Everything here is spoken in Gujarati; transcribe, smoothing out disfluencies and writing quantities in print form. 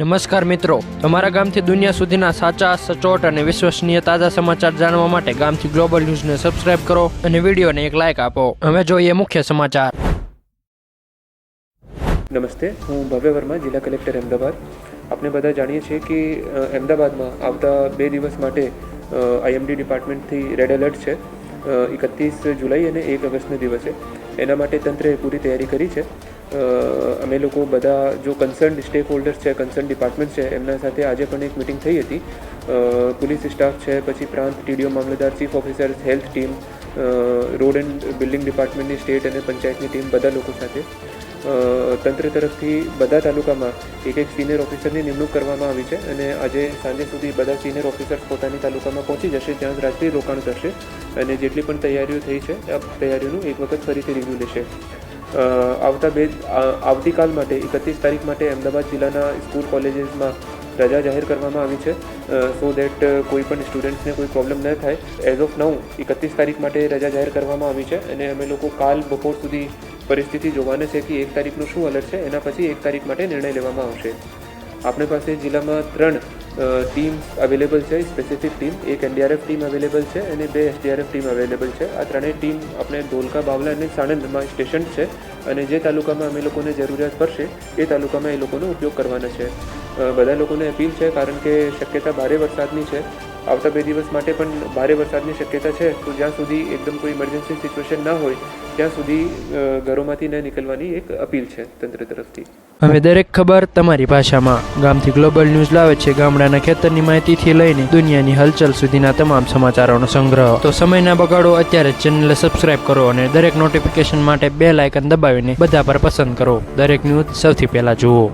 નમસ્કાર મિત્રો, તમારા ગામથી દુનિયા સુધીના સાચા, સચોટ અને વિશ્વસનીય તાજા સમાચાર જાણવા માટે ગામથી ગ્લોબલ ન્યૂઝને સબસ્ક્રાઇબ કરો અને વિડીયોને એક લાઇક આપો. હવે જોઈએ મુખ્ય સમાચાર. નમસ્તે, હું ભવ્ય વર્મા, જિલ્લા કલેક્ટર અમદાવાદ. આપણે બધા જાણીએ છીએ કે અમદાવાદમાં આવતા 2 દિવસ માટે આઈએમડી ડિપાર્ટમેન્ટથી રેડ એલર્ટ છે. 31 જુલાઈ અને 1 ઓગસ્ટના દિવસે એના માટે તંત્રે પૂરી તૈયારી કરી છે. અમે લોકો બધા જો કન્સર્ન સ્ટેક હોલ્ડર્સ છે, કન્સર્ન ડિપાર્ટમેન્ટ છે, એમના સાથે આજે પણ એક મિટિંગ થઈ હતી. પોલીસ સ્ટાફ છે, પછી પ્રાંત ટીડીઓ મામલતદાર, chief officer, health team, road and building ડિપાર્ટમેન્ટની, સ્ટેટ અને પંચાયતની ટીમ, બધા લોકો સાથે તંત્ર તરફથી બધા તાલુકામાં એક સિનિયર ઓફિસરની નિમણૂક કરવામાં આવી છે અને આજે સાંજે સુધી બધા સિનિયર ઓફિસર્સ પોતાની તાલુકામાં પહોંચી જશે, ત્યાં રાત્રિ રોકાણ કરશે અને જેટલી પણ તૈયારીઓ થઈ છે આ તૈયારીઓનું એક વખત ફરીથી રિવ્યૂ લેશે. આવતીકાલ માટે 31 તારીખ માટે અમદાવાદ જિલ્લાના સ્કૂલ કોલેજીસમાં રજા જાહેર કરવામાં આવી છે, સો દેટ કોઈ પણ સ્ટુડન્ટ્સને કોઈ પ્રોબ્લેમ ન થાય. એઝ ઓફ નાઉ 31 તારીખ માટે રજા જાહેર કરવામાં આવી છે અને અમે લોકો કાલ બપોર સુધી પરિસ્થિતિ જોવાને છે કે 1 તારીખનું શું અલર્ટ છે, એના પછી 1 તારીખ માટે નિર્ણય લેવામાં આવશે. આપણી પાસે જિલ્લામાં 3 ટીમ્સ અવેલેબલ છે, સ્પેસિફિક ટીમ. એક એનડીઆરએફ ટીમ અવેલેબલ છે અને 2 એસડીઆરએફ ટીમ અવેલેબલ છે. આ ત્રણેય ટીમ આપણે ધોલકા, બાવલા અને સાણંદમાં સ્ટેશન છે અને જે તાલુકામાં અમે લોકોને જરૂરિયાત પડશે એ તાલુકામાં એ લોકોનો ઉપયોગ કરવાના છે. બધા લોકોને અપીલ છે, કારણ કે શક્યતા ભારે વરસાદની છે. આવતા 2 દિવસ માટે પણ ભારે વરસાદની શક્યતા છે, તો જ્યાં સુધી એકદમ કોઈ ઇમરજન્સી સિચ્યુએશન ના હોય ત્યાં સુધી ઘરોમાંથી ન નીકળવાની એક અપીલ છે તંત્ર તરફથી. હવે દરેક ખબર તમારી ભાષામાં. ગામથી ગ્લોબલ ન્યૂઝ લાવે છે ગામડાના ખેતરની માહિતીથી લઈને દુનિયાની હલચલ સુધીના તમામ સમાચારોનો સંગ્રહ. તો સમય ના બગાડો, અત્યારે જ ચેનલને સબસ્ક્રાઇબ કરો અને દરેક નોટિફિકેશન માટે બેલ આઇકન દબાવીને બધા પર પસંદ કરો. દરેક ન્યૂઝ સૌથી પહેલા જુઓ.